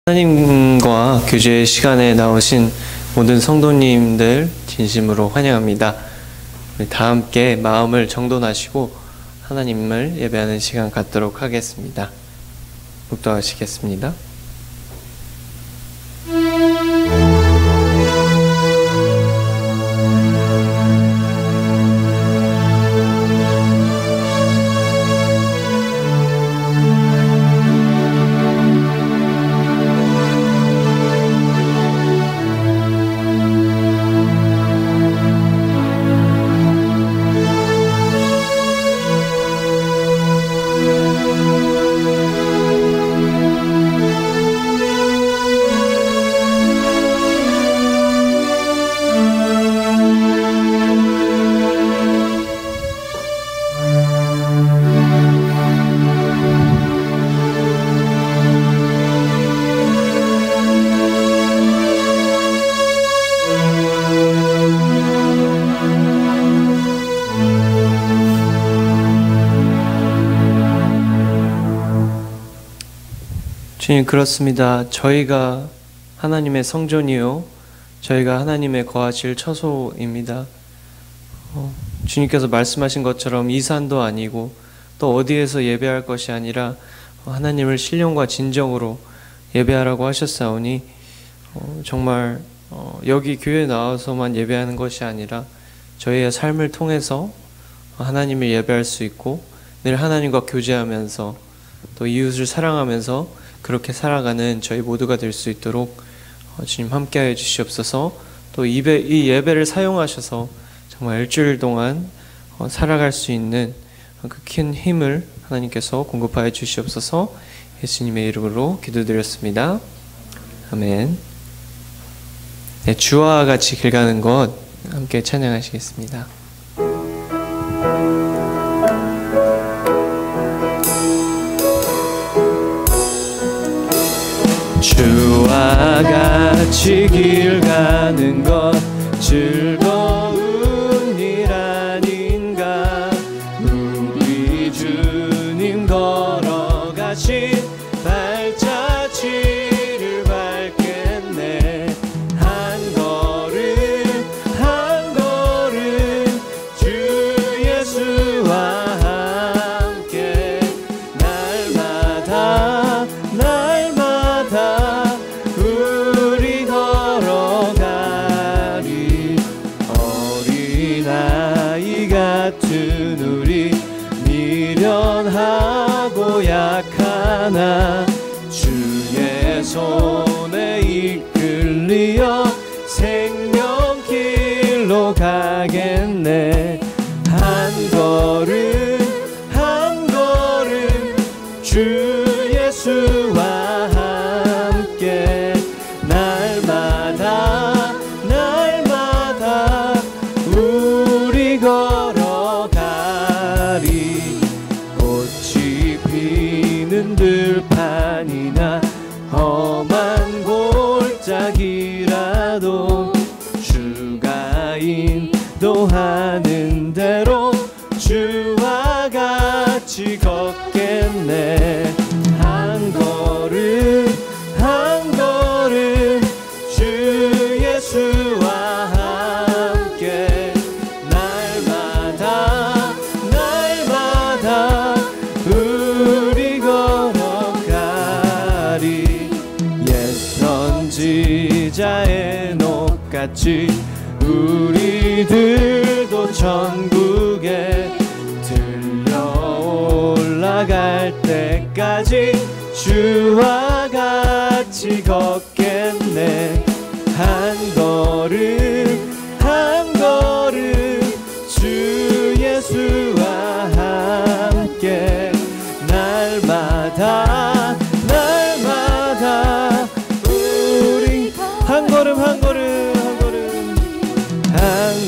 하나님과 교제 시간에 나오신 모든 성도님들 진심으로 환영합니다. 우리 다 함께 마음을 정돈하시고 하나님을 예배하는 시간 갖도록 하겠습니다. 묵도하시겠습니다. 주님, 그렇습니다. 저희가 하나님의 성전이요 저희가 하나님의 거하실 처소입니다. 주님께서 말씀하신 것처럼 이산도 아니고 또 어디에서 예배할 것이 아니라 하나님을 신령과 진정으로 예배하라고 하셨사오니 정말 여기 교회에 나와서만 예배하는 것이 아니라 저희의 삶을 통해서 하나님을 예배할 수 있고 늘 하나님과 교제하면서 또 이웃을 사랑하면서 그렇게 살아가는 저희 모두가 될 수 있도록 주님 함께하여 주시옵소서. 또 이 예배를 사용하셔서 정말 일주일 동안 살아갈 수 있는 그 큰 힘을 하나님께서 공급하여 주시옵소서. 예수님의 이름으로 기도드렸습니다. 아멘. 네, 주와 같이 길 가는 것 함께 찬양하시겠습니다. 주와 같이 길 가는 것 즐거운 일 아닌가. 우리 주님 걸어가신 발자취를 밟겠네. 한 걸음 한 걸음 주 예수와 함께 날마다 우리 걸어가리. 어린아이 같은 우리 미련하고 약하나 주의 손에 이끌리어 생명길로 가겠네. 한 걸음 한 걸음 주 예수와 함께 날마다 우리 걸어가리. 꽃이 피는 들판이나 험한 골짜기라도 주가 인도하는 대로 주와 같이 걷겠네. 한 걸음 한 걸음 주 예수와 함께 날마다 우리 걸어가리. 옛 선지자의 녹같이 우리들도 천국에 들려 올라갈 때까지 주와 같이 걷겠네. 한 걸음 한 걸음 주 예수와 함께 날마다 우리 한 걸음 한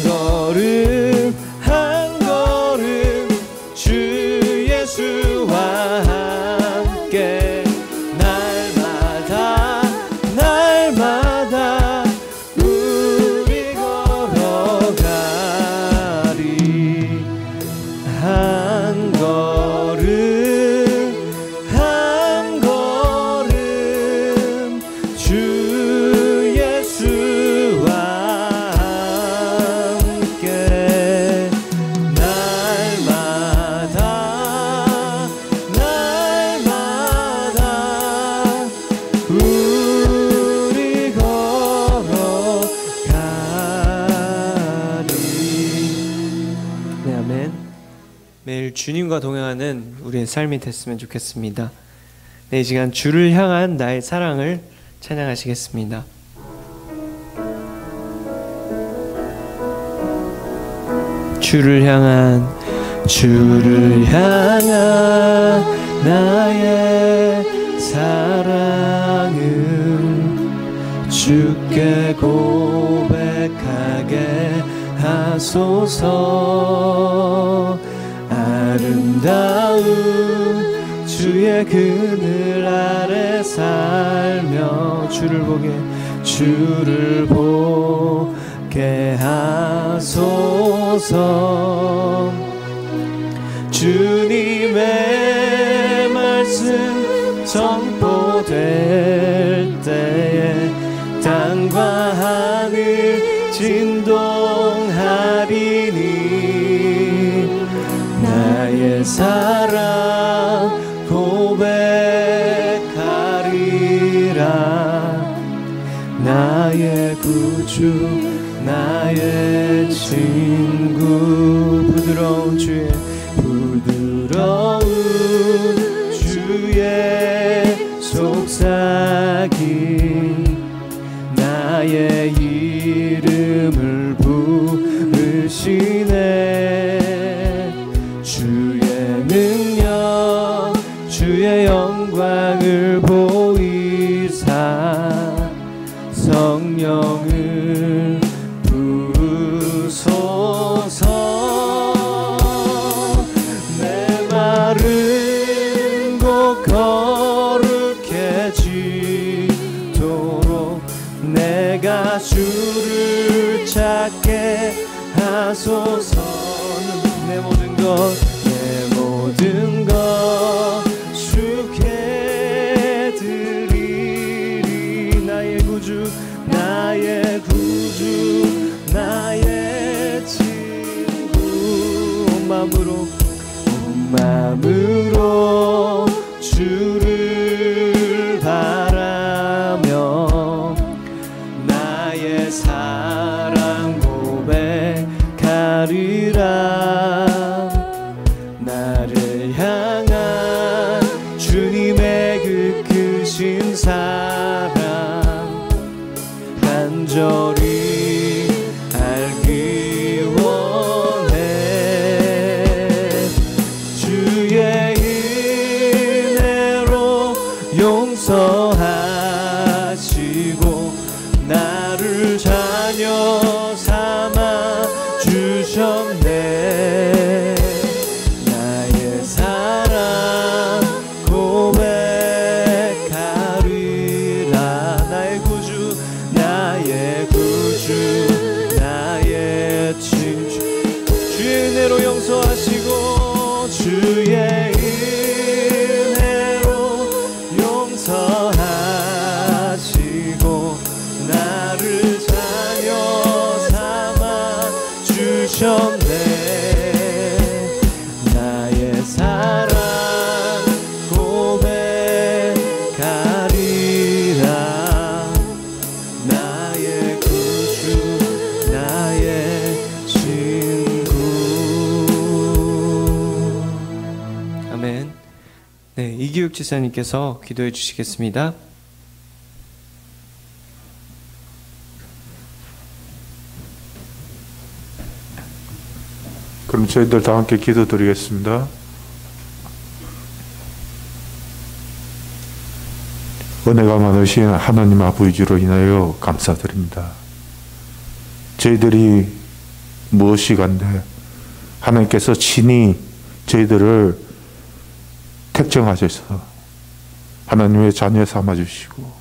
걸음 한 걸음 주 예수와 함께 날마다 우리 걸어가리. 한 걸음 한 걸음 늘 주님과 동행하는 우리의 삶이 됐으면 좋겠습니다. 네, 이 시간 주를 향한 나의 사랑을 찬양하시겠습니다. 주를 향한 나의 사랑을 주께 고백하게 하소서. 아름다운 주의 그늘 아래 살며 주를 보게 하소서. 주님의 말씀 선포될 때에 땅과 하늘 진동하리니 나의 사랑 고백하리라. 나의 구주 나의 친구 부드러운 주의 속삭임 나의 이름을 부르시네. 주의 능력 주의 영광을 보이사 성령을 부소서. 내 마른 곳 거룩해지도록 내가 주를 찾게 하소서. 내 모든 것 주께 드리리. 나의 구주 나의 친구 온 마음으로 주를 바라며 나의 사랑 고백하리라. 나를 향한 주님의 그 크신 사랑 간절히 알기 원해. 주의 은혜로 용서하시고 나를 자녀 삼아 주셨네. 나의 사랑 고백하리라. 나의 구주 나의 친구 주의 은혜로 용서하시고 주의 은혜로 용서하시고 나를 자녀 삼아 주셨네. 나의 사랑 고백하리라. 나의 구주 나의 친구. 아멘. 네, 이기욱 지사님께서 기도해 주시겠습니다. 그럼 저희들 다 함께 기도드리겠습니다. 은혜가 많으신 하나님 아버지로 인하여 감사드립니다. 저희들이 무엇이간데 하나님께서 친히 저희들을 택정하셔서 하나님의 자녀 삼아주시고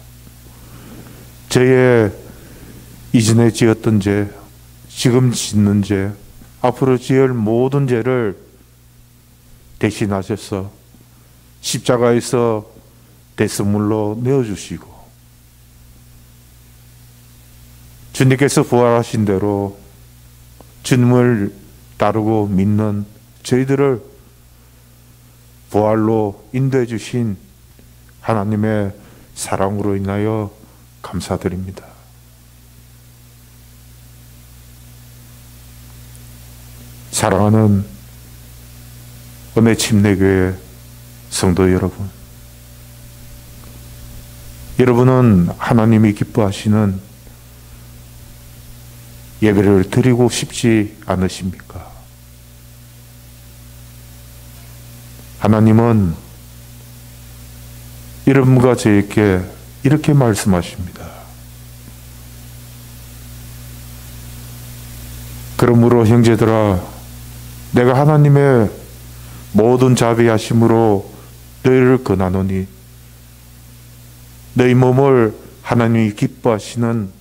저의 이전에 지었던 죄, 지금 짓는 죄, 앞으로 지을 모든 죄를 대신하셔서 십자가에서 대속물로 내어주시고 주님께서 부활하신 대로 주님을 따르고 믿는 저희들을 부활로 인도해 주신 하나님의 사랑으로 인하여 감사드립니다. 사랑하는 은혜 침례교회 성도 여러분, 여러분은 하나님이 기뻐하시는 예배를 드리고 싶지 않으십니까? 하나님은 여러분과 저에게 이렇게 말씀하십니다. 그러므로 형제들아, 내가 하나님의 모든 자비하심으로 너희를 권하노니 너희 몸을 하나님이 기뻐하시는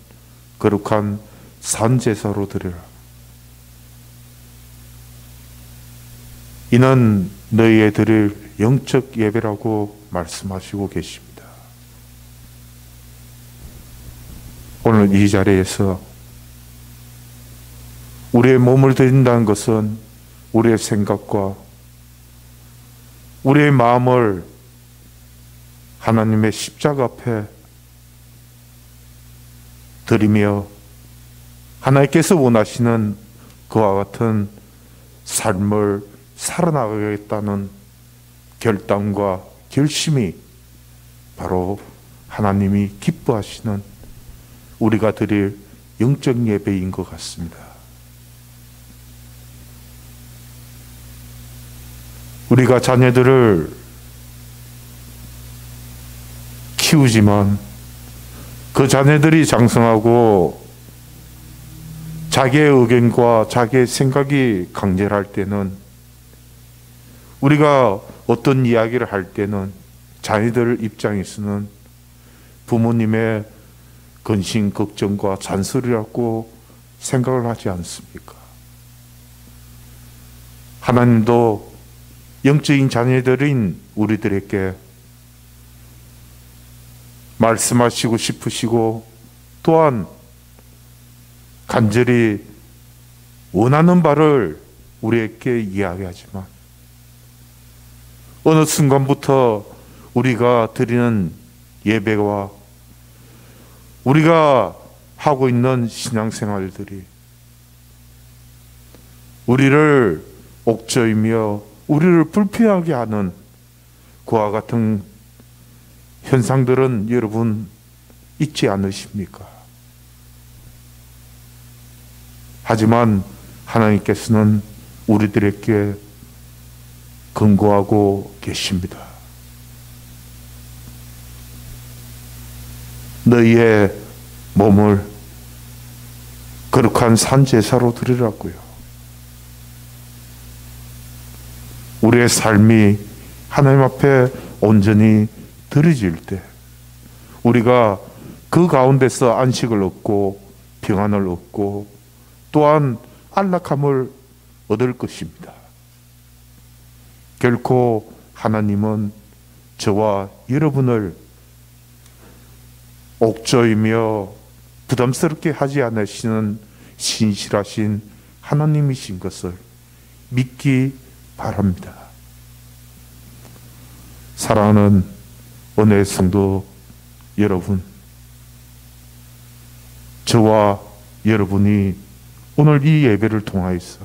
거룩한 산제사로 드리라. 이는 너희의 드릴 영적 예배라고 말씀하시고 계십니다. 오늘 이 자리에서 우리의 몸을 드린다는 것은 우리의 생각과 우리의 마음을 하나님의 십자가 앞에 드리며 하나님께서 원하시는 그와 같은 삶을 살아나가겠다는 결단과 결심이 바로 하나님이 기뻐하시는 우리가 드릴 영적 예배인 것 같습니다. 우리가 자녀들을 키우지만 그 자녀들이 장성하고 자기의 의견과 자기의 생각이 강렬할 때는, 우리가 어떤 이야기를 할 때는 자녀들 입장에서는 부모님의 근심, 걱정과 잔소리라고 생각을 하지 않습니까? 하나님도 영적인 자녀들인 우리들에게 말씀하시고 싶으시고 또한 간절히 원하는 바를 우리에게 이야기하지만 어느 순간부터 우리가 드리는 예배와 우리가 하고 있는 신앙생활들이 우리를 옥죄이며 우리를 불편하게 하는 그와 같은 현상들은 여러분 있지 않으십니까? 하지만 하나님께서는 우리들에게 권고하고 계십니다. 너희의 몸을 거룩한 산제사로 드리라고요. 우리의 삶이 하나님 앞에 온전히 드려질 때 우리가 그 가운데서 안식을 얻고 평안을 얻고 또한 안락함을 얻을 것입니다. 결코 하나님은 저와 여러분을 옥죄이며 부담스럽게 하지 않으시는 신실하신 하나님이신 것을 믿기 바랍니다. 사랑하는 은혜의 성도 여러분, 저와 여러분이 오늘 이 예배를 통하여서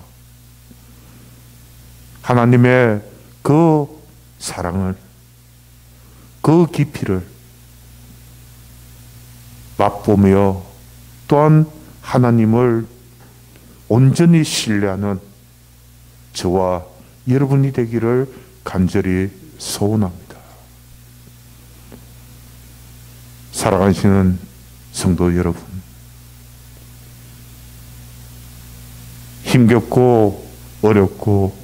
하나님의 그 사랑을, 그 깊이를 맛보며 또한 하나님을 온전히 신뢰하는 저와 여러분이 되기를 간절히 소원합니다. 사랑하시는 성도 여러분, 힘겹고 어렵고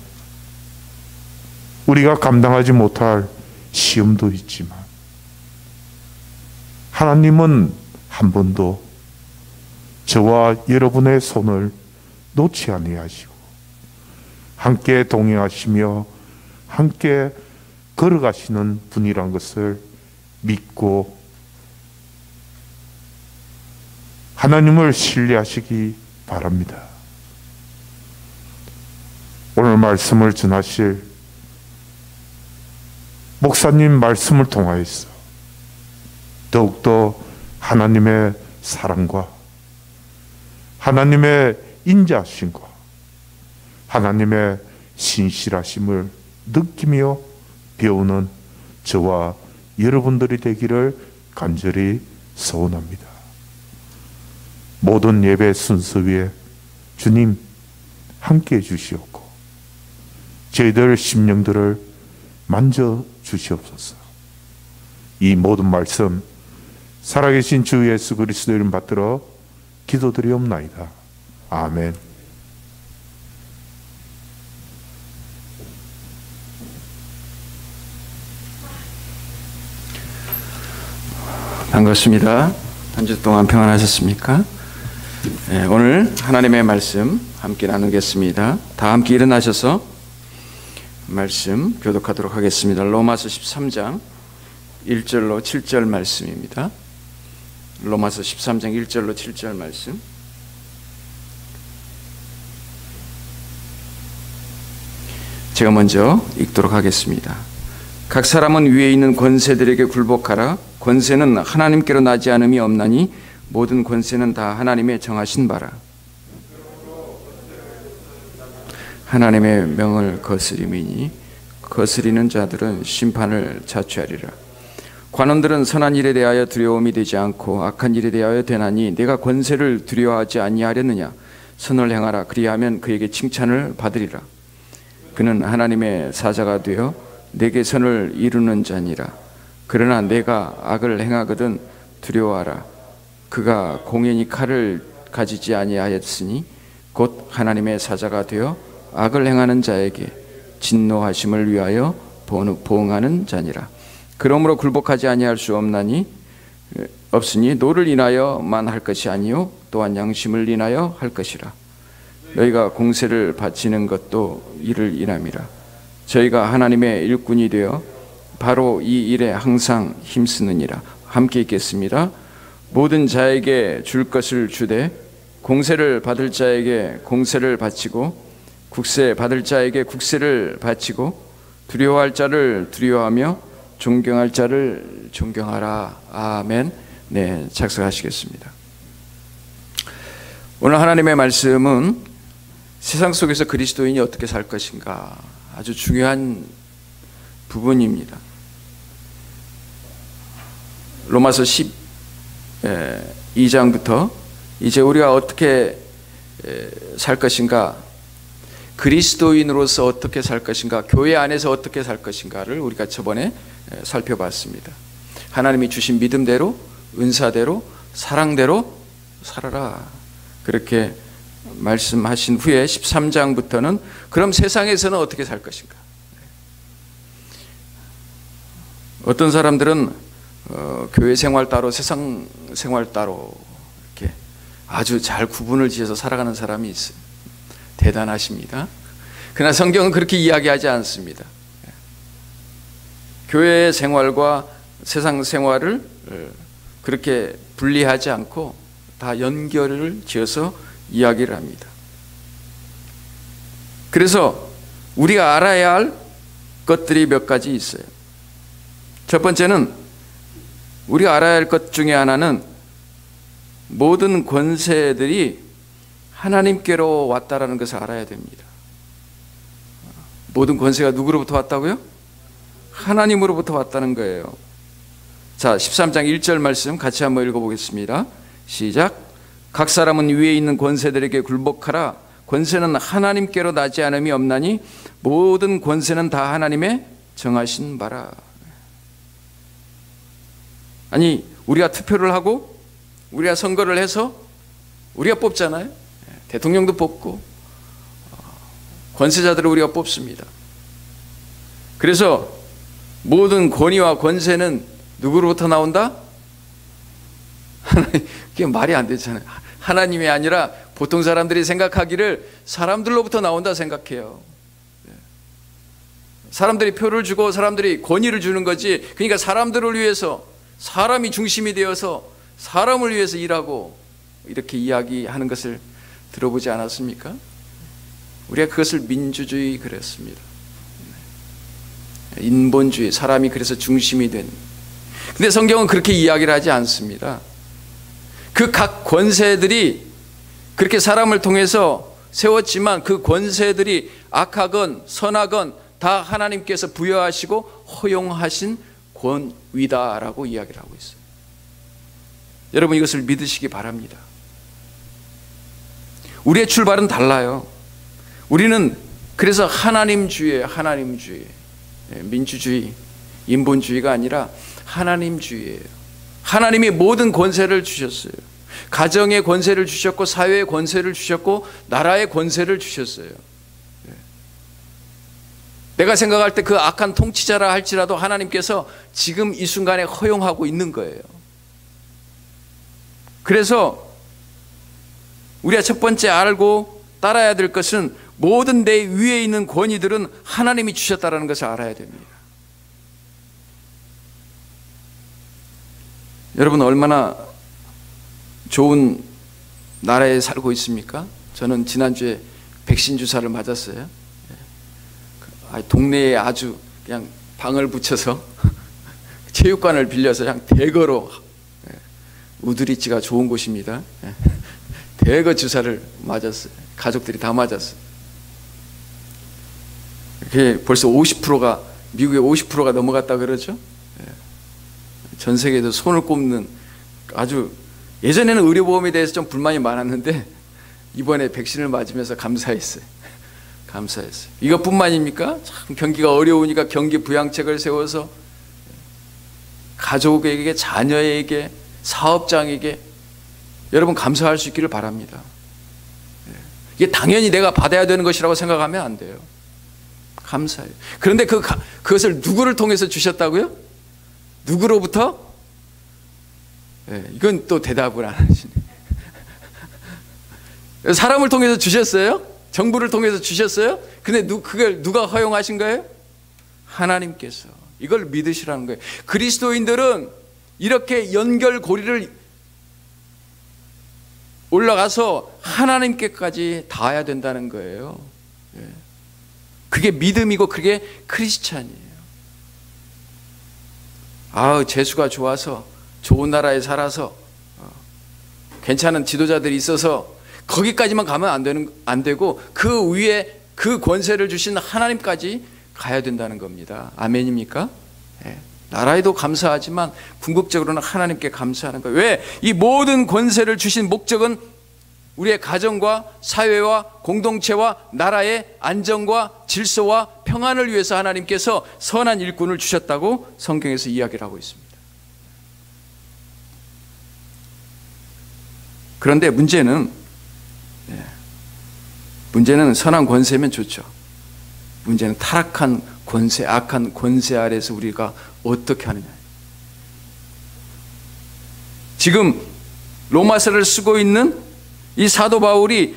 우리가 감당하지 못할 시험도 있지만 하나님은 한 번도 저와 여러분의 손을 놓지 아니하시고 함께 동행하시며 함께 걸어가시는 분이란 것을 믿고 하나님을 신뢰하시기 바랍니다. 오늘 말씀을 전하실 목사님 말씀을 통하여서 더욱더 하나님의 사랑과 하나님의 인자하심과 하나님의 신실하심을 느끼며 배우는 저와 여러분들이 되기를 간절히 소원합니다. 모든 예배 순서 위에 주님 함께해 주시옵고 저희들 심령들을 만져 주시옵소서. 이 모든 말씀 살아계신 주 예수 그리스도 이름 받들어 기도드리옵나이다. 아멘. 반갑습니다. 한 주 동안 평안하셨습니까? 네, 오늘 하나님의 말씀 함께 나누겠습니다. 다 함께 일어나셔서 말씀 교독하도록 하겠습니다. 로마서 13장 1절로 7절 말씀입니다. 로마서 13장 1절로 7절 말씀. 제가 먼저 읽도록 하겠습니다. 각 사람은 위에 있는 권세들에게 굴복하라. 권세는 하나님께로 나지 않음이 없나니 모든 권세는 다 하나님의 정하신 바라. 하나님의 명을 거스림이니 거스리는 자들은 심판을 자취하리라. 관원들은 선한 일에 대하여 두려움이 되지 않고 악한 일에 대하여 되나니 내가 권세를 두려워하지 아니하렸느냐. 선을 행하라. 그리하면 그에게 칭찬을 받으리라. 그는 하나님의 사자가 되어 내게 선을 이루는 자니라. 그러나 내가 악을 행하거든 두려워하라. 그가 공연히 칼을 가지지 아니하였으니 곧 하나님의 사자가 되어 악을 행하는 자에게 진노하심을 위하여 보응하는 자니라. 그러므로 굴복하지 아니할 수 없으니 노를 인하여만 할 것이 아니요 또한 양심을 인하여 할 것이라. 너희가 공세를 바치는 것도 이를 인함이라. 저희가 하나님의 일꾼이 되어 바로 이 일에 항상 힘쓰느니라. 함께 읽겠습니다. 모든 자에게 줄 것을 주되 공세를 받을 자에게 공세를 바치고 국세 받을 자에게 국세를 바치고 두려워할 자를 두려워하며 존경할 자를 존경하라. 아멘. 네, 작성하시겠습니다. 오늘 하나님의 말씀은 세상 속에서 그리스도인이 어떻게 살 것인가 아주 중요한 부분입니다. 로마서 12장부터 이제 우리가 어떻게 살 것인가, 그리스도인으로서 어떻게 살 것인가, 교회 안에서 어떻게 살 것인가를 우리가 저번에 살펴봤습니다. 하나님이 주신 믿음대로, 은사대로, 사랑대로 살아라. 그렇게 말씀하신 후에 13장부터는 그럼 세상에서는 어떻게 살 것인가. 어떤 사람들은 교회 생활 따로 세상 생활 따로 이렇게 아주 잘 구분을 지어서 살아가는 사람이 있어요. 대단하십니다. 그러나 성경은 그렇게 이야기하지 않습니다. 교회 생활과 세상 생활을 그렇게 분리하지 않고 다 연결을 지어서 이야기를 합니다. 그래서 우리가 알아야 할 것들이 몇 가지 있어요. 첫 번째는 우리가 알아야 할 것 중에 하나는 모든 권세들이 하나님께로 왔다라는 것을 알아야 됩니다. 모든 권세가 누구로부터 왔다고요? 하나님으로부터 왔다는 거예요. 자, 13장 1절 말씀 같이 한번 읽어보겠습니다. 시작. 각 사람은 위에 있는 권세들에게 굴복하라. 권세는 하나님께로 나지 않음이 없나니 모든 권세는 다 하나님의 정하신 바라. 아니, 우리가 투표를 하고 우리가 선거를 해서 우리가 뽑잖아요. 대통령도 뽑고 권세자들을 우리가 뽑습니다. 그래서 모든 권위와 권세는 누구로부터 나온다? 그게 말이 안 되잖아요. 하나님이 아니라 보통 사람들이 생각하기를 사람들로부터 나온다 생각해요. 사람들이 표를 주고 사람들이 권위를 주는 거지. 그러니까 사람들을 위해서, 사람이 중심이 되어서 사람을 위해서 일하고 이렇게 이야기하는 것을 들어보지 않았습니까? 우리가 그것을 민주주의 그랬습니다. 인본주의, 사람이 그래서 중심이 된. 근데 성경은 그렇게 이야기를 하지 않습니다. 그 각 권세들이 그렇게 사람을 통해서 세웠지만 그 권세들이 악하건 선하건 다 하나님께서 부여하시고 허용하신 권위다라고 이야기를 하고 있어요. 여러분, 이것을 믿으시기 바랍니다. 우리의 출발은 달라요. 우리는 그래서 하나님주의예요. 하나님주의. 민주주의, 인본주의가 아니라 하나님주의예요. 하나님이 모든 권세를 주셨어요. 가정의 권세를 주셨고, 사회의 권세를 주셨고, 나라의 권세를 주셨어요. 내가 생각할 때 그 악한 통치자라 할지라도 하나님께서 지금 이 순간에 허용하고 있는 거예요. 그래서 우리가 첫 번째 알고 따라야 될 것은 모든 내 위에 있는 권위들은 하나님이 주셨다는 것을 알아야 됩니다. 여러분, 얼마나 좋은 나라에 살고 있습니까? 저는 지난주에 백신 주사를 맞았어요. 동네에 아주 그냥 방을 붙여서 체육관을 빌려서 그냥 대거로, 우두리치가 좋은 곳입니다. 대거 주사를 맞았어요. 가족들이 다 맞았어요. 그게 벌써 50%가, 미국의 50%가 넘어갔다 그러죠. 전 세계에도 손을 꼽는, 아주 예전에는 의료보험에 대해서 좀 불만이 많았는데 이번에 백신을 맞으면서 감사했어요. 감사했어요. 이것뿐만입니까? 참 경기가 어려우니까 경기 부양책을 세워서 가족에게, 자녀에게, 사업장에게 여러분 감사할 수 있기를 바랍니다. 이게 당연히 내가 받아야 되는 것이라고 생각하면 안 돼요. 감사해요. 그런데 그것을 누구를 통해서 주셨다고요? 누구로부터? 이건 또 대답을 안 하시네. 사람을 통해서 주셨어요? 정부를 통해서 주셨어요? 근데 그걸 누가 허용하신 거예요? 하나님께서. 이걸 믿으시라는 거예요. 그리스도인들은 이렇게 연결고리를 올라가서 하나님께까지 닿아야 된다는 거예요. 그게 믿음이고 그게 크리스찬이에요. 재수가 좋아서 좋은 나라에 살아서 괜찮은 지도자들이 있어서 거기까지만 가면 안 되고 그 위에 그 권세를 주신 하나님까지 가야 된다는 겁니다. 아멘입니까? 나라에도 감사하지만 궁극적으로는 하나님께 감사하는 거예요. 왜? 이 모든 권세를 주신 목적은 우리의 가정과 사회와 공동체와 나라의 안정과 질서와 평안을 위해서 하나님께서 선한 일꾼을 주셨다고 성경에서 이야기를 하고 있습니다. 그런데 문제는 선한 권세면 좋죠. 문제는 타락한 권세, 악한 권세 아래서 우리가 어떻게 하느냐. 지금 로마서를 쓰고 있는 이 사도 바울이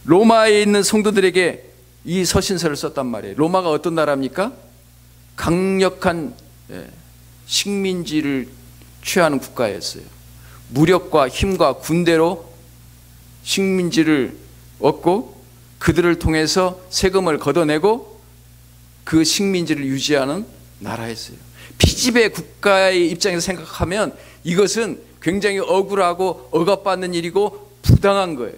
로마에 있는 성도들에게 이 서신서를 썼단 말이에요. 로마가 어떤 나라입니까? 강력한 식민지를 취하는 국가였어요. 무력과 힘과 군대로 식민지를 얻고 그들을 통해서 세금을 걷어내고 그 식민지를 유지하는 나라였어요. 피지배 국가의 입장에서 생각하면 이것은 굉장히 억울하고 억압받는 일이고 부당한 거예요.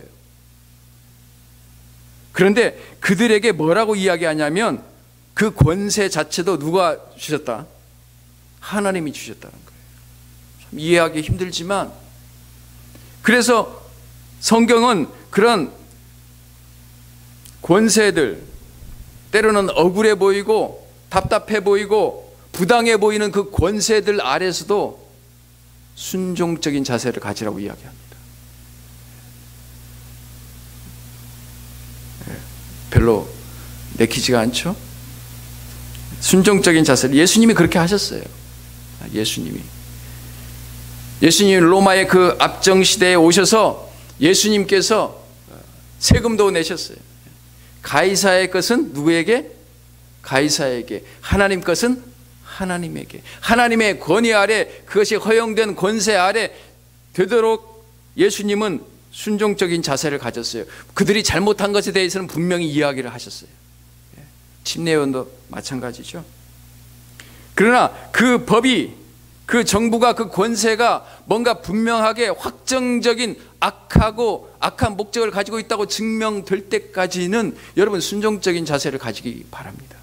그런데 그들에게 뭐라고 이야기하냐면 그 권세 자체도 누가 주셨다? 하나님이 주셨다는 거예요. 참 이해하기 힘들지만, 그래서 성경은 그런 권세들, 때로는 억울해 보이고 답답해 보이고 부당해 보이는 그 권세들 아래서도 순종적인 자세를 가지라고 이야기합니다. 별로 내키지가 않죠? 순종적인 자세를 예수님이 그렇게 하셨어요. 예수님이 로마의 그 압정 시대에 오셔서 예수님께서 세금도 내셨어요. 가이사의 것은 누구에게? 가이사에게. 하나님 것은 하나님에게. 하나님의 권위 아래, 그것이 허용된 권세 아래 되도록 예수님은 순종적인 자세를 가졌어요. 그들이 잘못한 것에 대해서는 분명히 이야기를 하셨어요. 침례요한도 마찬가지죠. 그러나 그 법이, 그 정부가, 그 권세가 뭔가 분명하게 확정적인 악하고 악한 목적을 가지고 있다고 증명될 때까지는 여러분 순종적인 자세를 가지기 바랍니다.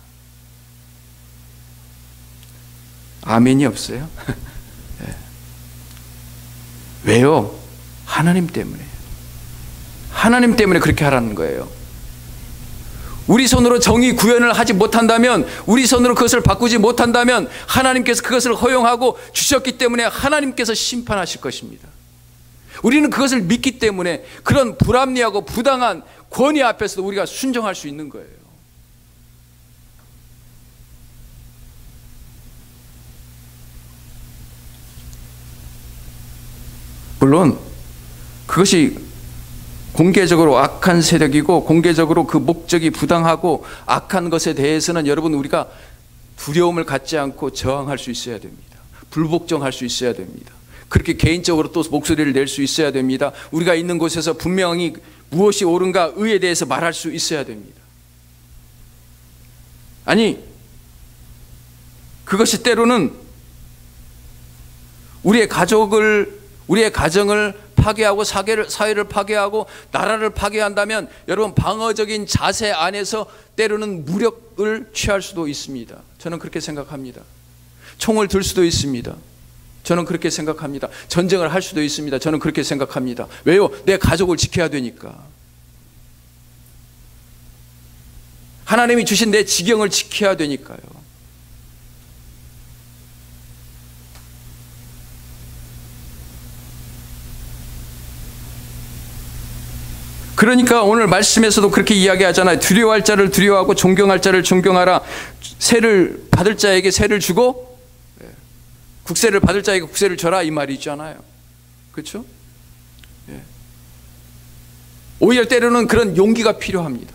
아멘이 없어요. 네. 왜요? 하나님 때문에. 하나님 때문에 그렇게 하라는 거예요. 우리 손으로 정의 구현을 하지 못한다면, 우리 손으로 그것을 바꾸지 못한다면 하나님께서 그것을 허용하고 주셨기 때문에 하나님께서 심판하실 것입니다. 우리는 그것을 믿기 때문에 그런 불합리하고 부당한 권위 앞에서도 우리가 순종할 수 있는 거예요. 물론 그것이 공개적으로 악한 세력이고 공개적으로 그 목적이 부당하고 악한 것에 대해서는 여러분 우리가 두려움을 갖지 않고 저항할 수 있어야 됩니다. 불복종할 수 있어야 됩니다. 그렇게 개인적으로 또 목소리를 낼 수 있어야 됩니다. 우리가 있는 곳에서 분명히 무엇이 옳은가 의에 대해서 말할 수 있어야 됩니다. 아니, 그것이 때로는 우리의 가정을 파괴하고 사회를 파괴하고 나라를 파괴한다면 여러분 방어적인 자세 안에서 때로는 무력을 취할 수도 있습니다. 저는 그렇게 생각합니다. 총을 들 수도 있습니다. 저는 그렇게 생각합니다. 전쟁을 할 수도 있습니다. 저는 그렇게 생각합니다. 왜요? 내 가족을 지켜야 되니까. 하나님이 주신 내 지경을 지켜야 되니까요. 그러니까 오늘 말씀에서도 그렇게 이야기하잖아요. 두려워할 자를 두려워하고 존경할 자를 존경하라. 세를 받을 자에게 세를 주고 국세를 받을 자에게 국세를 줘라, 이 말이 있잖아요. 그렇죠? 오히려 때로는 그런 용기가 필요합니다.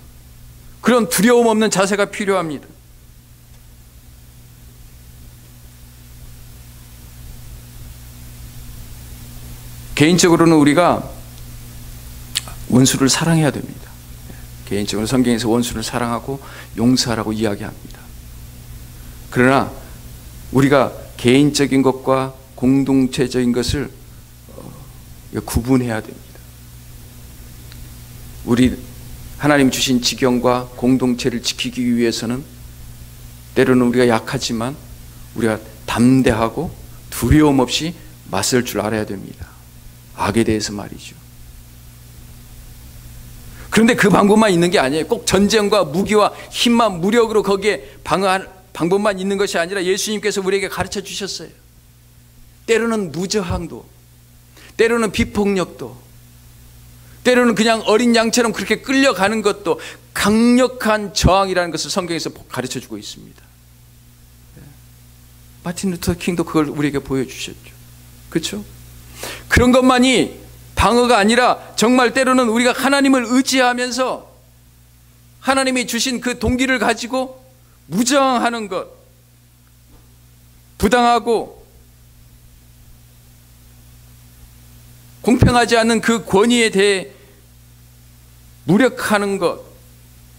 그런 두려움 없는 자세가 필요합니다. 개인적으로는 우리가 원수를 사랑해야 됩니다. 개인적으로 성경에서 원수를 사랑하고 용서하라고 이야기합니다. 그러나 우리가 개인적인 것과 공동체적인 것을 구분해야 됩니다. 우리 하나님 주신 지경과 공동체를 지키기 위해서는 때로는 우리가 약하지만 우리가 담대하고 두려움 없이 맞설 줄 알아야 됩니다. 악에 대해서 말이죠. 그런데 그 방법만 있는 게 아니에요. 꼭 전쟁과 무기와 힘만 무력으로 거기에 방어할 방법만 있는 것이 아니라 예수님께서 우리에게 가르쳐 주셨어요. 때로는 무저항도, 때로는 비폭력도, 때로는 그냥 어린 양처럼 그렇게 끌려가는 것도 강력한 저항이라는 것을 성경에서 가르쳐 주고 있습니다. 마틴 루터 킹도 그걸 우리에게 보여주셨죠. 그렇죠? 그런 것만이 방어가 아니라 정말 때로는 우리가 하나님을 의지하면서 하나님이 주신 그 동기를 가지고 무저항하는 것, 부당하고 공평하지 않는 그 권위에 대해 무력하는 것,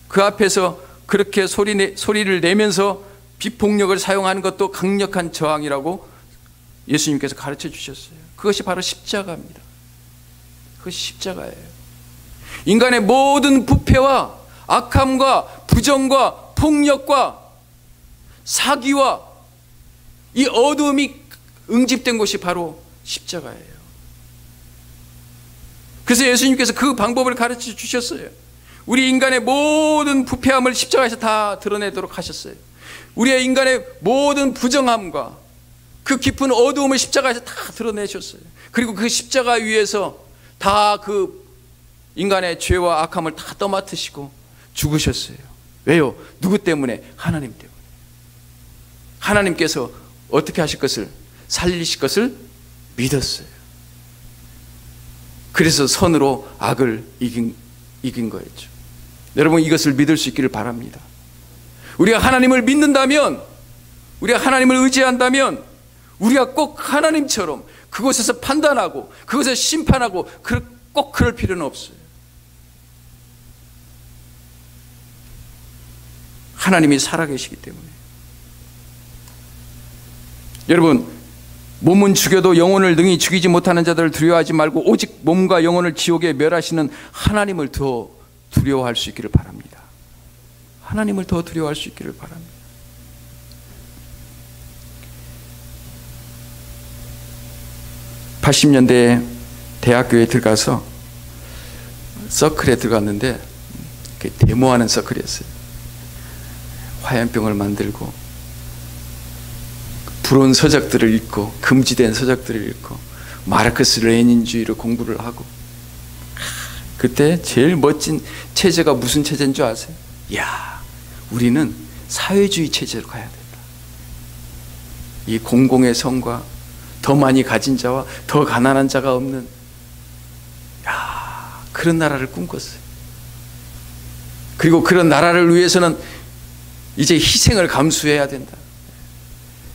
그 앞에서 그렇게 소리를 내면서 비폭력을 사용하는 것도 강력한 저항이라고 예수님께서 가르쳐 주셨어요. 그것이 바로 십자가입니다. 그것이 십자가예요. 인간의 모든 부패와 악함과 부정과 폭력과 사기와 이 어두움이 응집된 곳이 바로 십자가예요. 그래서 예수님께서 그 방법을 가르쳐 주셨어요. 우리 인간의 모든 부패함을 십자가에서 다 드러내도록 하셨어요. 우리의 인간의 모든 부정함과 그 깊은 어두움을 십자가에서 다 드러내셨어요. 그리고 그 십자가 위에서 다 그 인간의 죄와 악함을 다 떠맡으시고 죽으셨어요. 왜요? 누구 때문에? 하나님 때문에. 하나님께서 어떻게 하실 것을, 살리실 것을 믿었어요. 그래서 선으로 악을 이긴 거였죠. 여러분, 이것을 믿을 수 있기를 바랍니다. 우리가 하나님을 믿는다면, 우리가 하나님을 의지한다면 우리가 꼭 하나님처럼 그곳에서 판단하고 그곳에서 심판하고 꼭 그럴 필요는 없어요. 하나님이 살아계시기 때문에. 여러분, 몸은 죽여도 영혼을 능히 죽이지 못하는 자들을 두려워하지 말고 오직 몸과 영혼을 지옥에 멸하시는 하나님을 더 두려워할 수 있기를 바랍니다. 하나님을 더 두려워할 수 있기를 바랍니다. 80년대에 대학교에 들어가서 서클에 들어갔는데 데모하는 서클이었어요. 화염병을 만들고 불온 서적들을 읽고 금지된 서적들을 읽고 마르크스 레닌주의를 공부를 하고, 그때 제일 멋진 체제가 무슨 체제인 줄 아세요? 이야, 우리는 사회주의 체제로 가야 된다. 이 공공의 성과, 더 많이 가진 자와 더 가난한 자가 없는, 야, 그런 나라를 꿈꿨어요. 그리고 그런 나라를 위해서는 이제 희생을 감수해야 된다.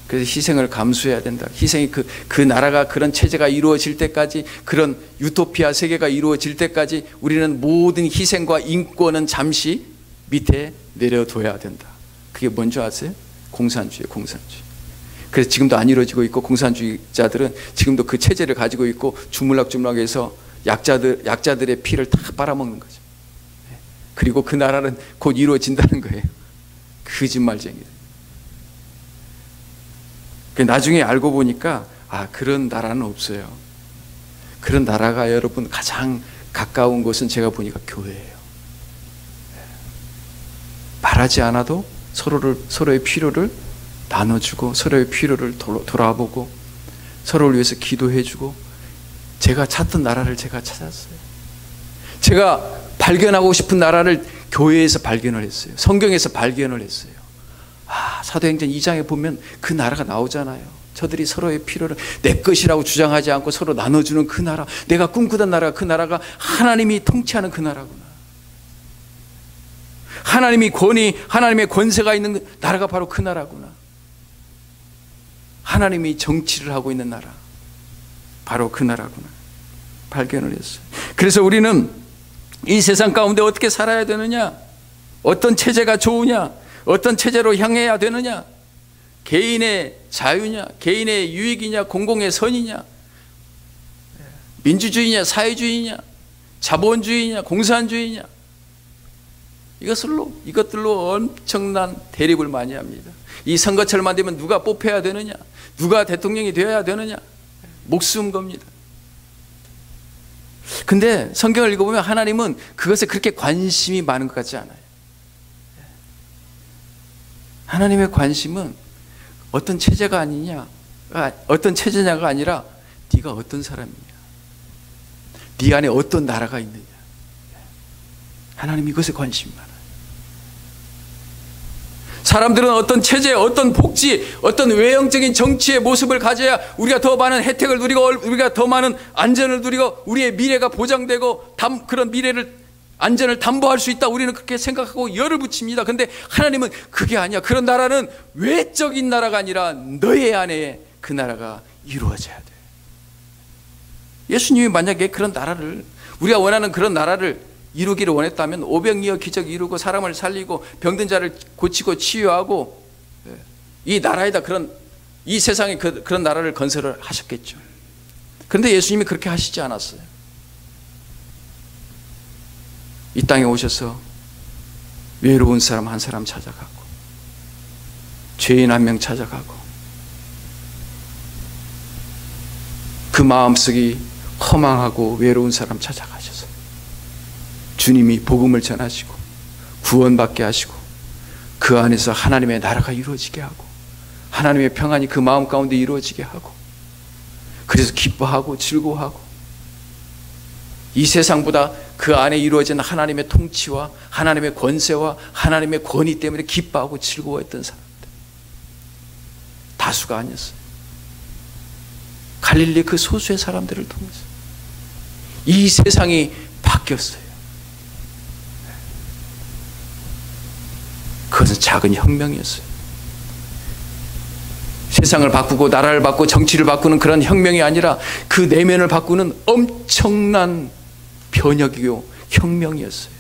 그래서 희생을 감수해야 된다. 희생이 그 나라가, 그런 체제가 이루어질 때까지, 그런 유토피아 세계가 이루어질 때까지 우리는 모든 희생과 인권은 잠시 밑에 내려둬야 된다. 그게 뭔지 아세요? 공산주의, 공산주의. 그래서 지금도 안 이루어지고 있고, 공산주의자들은 지금도 그 체제를 가지고 있고 주물락주물락해서 약자들의 피를 다 빨아먹는 거죠. 그리고 그 나라는 곧 이루어진다는 거예요. 거짓말쟁이들. 나중에 알고 보니까 그런 나라는 없어요. 그런 나라가 여러분 가장 가까운 곳은 제가 보니까 교회예요. 말하지 않아도 서로의 필요를 나눠주고, 서로의 필요를 돌아보고, 서로를 위해서 기도해주고, 제가 찾던 나라를 제가 찾았어요. 제가 발견하고 싶은 나라를 교회에서 발견을 했어요. 성경에서 발견을 했어요. 사도행전 2장에 보면 그 나라가 나오잖아요. 저들이 서로의 필요를 내 것이라고 주장하지 않고 서로 나눠주는 그 나라, 내가 꿈꾸던 나라, 그 나라가 하나님이 통치하는 그 나라구나. 하나님의 권세가 있는 나라가 바로 그 나라구나. 하나님이 정치를 하고 있는 나라, 바로 그 나라구나. 발견을 했어요. 그래서 우리는 이 세상 가운데 어떻게 살아야 되느냐, 어떤 체제가 좋으냐, 어떤 체제로 향해야 되느냐, 개인의 자유냐, 개인의 유익이냐, 공공의 선이냐, 민주주의냐, 사회주의냐, 자본주의냐, 공산주의냐, 이것들로 엄청난 대립을 많이 합니다. 이 선거철만 되면 누가 뽑혀야 되느냐, 누가 대통령이 되어야 되느냐, 목숨 겁니다. 근데 성경을 읽어보면 하나님은 그것에 그렇게 관심이 많은 것 같지 않아요. 하나님의 관심은 어떤 체제가 아니냐, 어떤 체제냐가 아니라 네가 어떤 사람이냐, 네 안에 어떤 나라가 있느냐. 하나님 이것에 관심이 많아요. 사람들은 어떤 체제, 어떤 복지, 어떤 외형적인 정치의 모습을 가져야 우리가 더 많은 혜택을 누리고, 우리가 더 많은 안전을 누리고, 우리의 미래가 보장되고, 그런 안전을 담보할 수 있다. 우리는 그렇게 생각하고 열을 붙입니다. 그런데 하나님은 그게 아니야. 그런 나라는 외적인 나라가 아니라 너의 안에 그 나라가 이루어져야 돼. 예수님이 만약에 그런 나라를, 우리가 원하는 그런 나라를 이루기를 원했다면 오병이어 기적 이루고, 사람을 살리고, 병든 자를 고치고 치유하고, 이 나라에다 이 세상에 그런 나라를 건설을 하셨겠죠. 그런데 예수님이 그렇게 하시지 않았어요. 이 땅에 오셔서 외로운 사람 한 사람 찾아가고, 죄인 한 명 찾아가고, 그 마음속이 허망하고 외로운 사람 찾아가셔서 주님이 복음을 전하시고 구원받게 하시고, 그 안에서 하나님의 나라가 이루어지게 하고, 하나님의 평안이 그 마음 가운데 이루어지게 하고, 그래서 기뻐하고 즐거워하고, 이 세상보다 그 안에 이루어진 하나님의 통치와 하나님의 권세와 하나님의 권위 때문에 기뻐하고 즐거워했던 사람들, 다수가 아니었어요. 갈릴리 그 소수의 사람들을 통해서 이 세상이 바뀌었어요. 그것은 작은 혁명이었어요. 세상을 바꾸고 나라를 바꾸고 정치를 바꾸는 그런 혁명이 아니라 그 내면을 바꾸는 엄청난 변혁이요 혁명이었어요.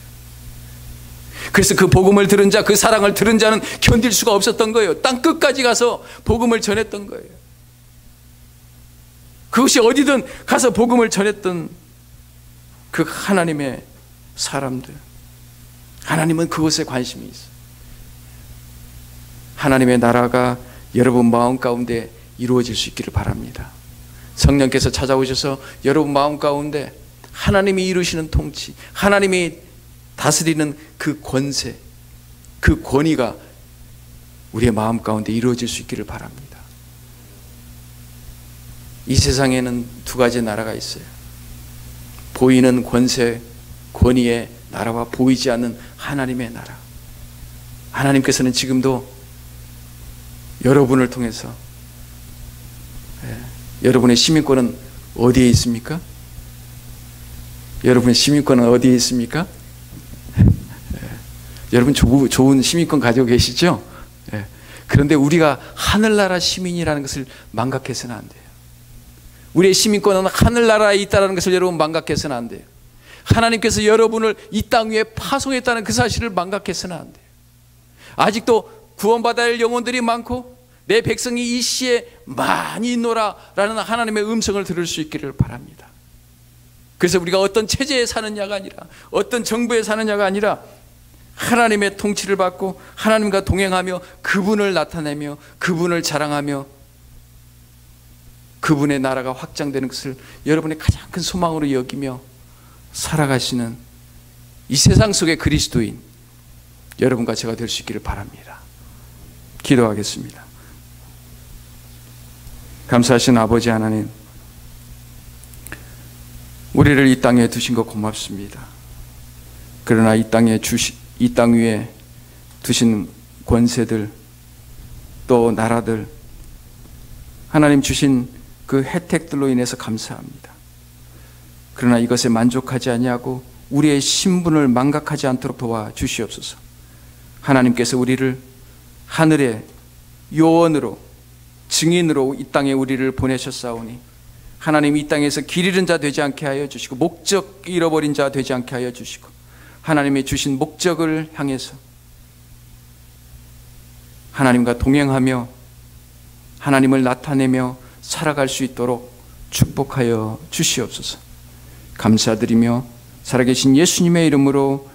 그래서 그 복음을 들은 자, 그 사랑을 들은 자는 견딜 수가 없었던 거예요. 땅 끝까지 가서 복음을 전했던 거예요. 그것이 어디든 가서 복음을 전했던 그 하나님의 사람들, 하나님은 그것에 관심이 있어요. 하나님의 나라가 여러분 마음 가운데 이루어질 수 있기를 바랍니다. 성령께서 찾아오셔서 여러분 마음 가운데 하나님이 이루시는 통치, 하나님이 다스리는 그 권세, 그 권위가 우리의 마음 가운데 이루어질 수 있기를 바랍니다. 이 세상에는 두 가지 나라가 있어요. 보이는 권세, 권위의 나라와 보이지 않는 하나님의 나라. 하나님께서는 지금도 여러분을 통해서 여러분의 시민권은 어디에 있습니까? 여러분의 시민권은 어디에 있습니까? 여러분 좋은 시민권 가지고 계시죠? 그런데 우리가 하늘나라 시민이라는 것을 망각해서는 안 돼요. 우리의 시민권은 하늘나라에 있다는 것을 여러분 망각해서는 안 돼요. 하나님께서 여러분을 이 땅 위에 파송했다는 그 사실을 망각해서는 안 돼요. 아직도 구원받아야 할 영혼들이 많고 내 백성이 이 시에 많이 있노라 라는 하나님의 음성을 들을 수 있기를 바랍니다. 그래서 우리가 어떤 체제에 사느냐가 아니라, 어떤 정부에 사느냐가 아니라 하나님의 통치를 받고 하나님과 동행하며 그분을 나타내며 그분을 자랑하며 그분의 나라가 확장되는 것을 여러분의 가장 큰 소망으로 여기며 살아가시는 이 세상 속의 그리스도인 여러분과 제가 될 수 있기를 바랍니다. 기도하겠습니다. 감사하신 아버지 하나님, 우리를 이 땅에 두신 것 고맙습니다. 그러나 이 땅 위에 두신 권세들, 또 나라들, 하나님 주신 그 혜택들로 인해서 감사합니다. 그러나 이것에 만족하지 아니하고 우리의 신분을 망각하지 않도록 도와주시옵소서. 하나님께서 우리를 하늘의 요원으로, 증인으로 이 땅에 우리를 보내셨사오니 하나님 이 땅에서 길 잃은 자 되지 않게 하여 주시고 목적 잃어버린 자 되지 않게 하여 주시고 하나님이 주신 목적을 향해서 하나님과 동행하며 하나님을 나타내며 살아갈 수 있도록 축복하여 주시옵소서. 감사드리며 살아계신 예수님의 이름으로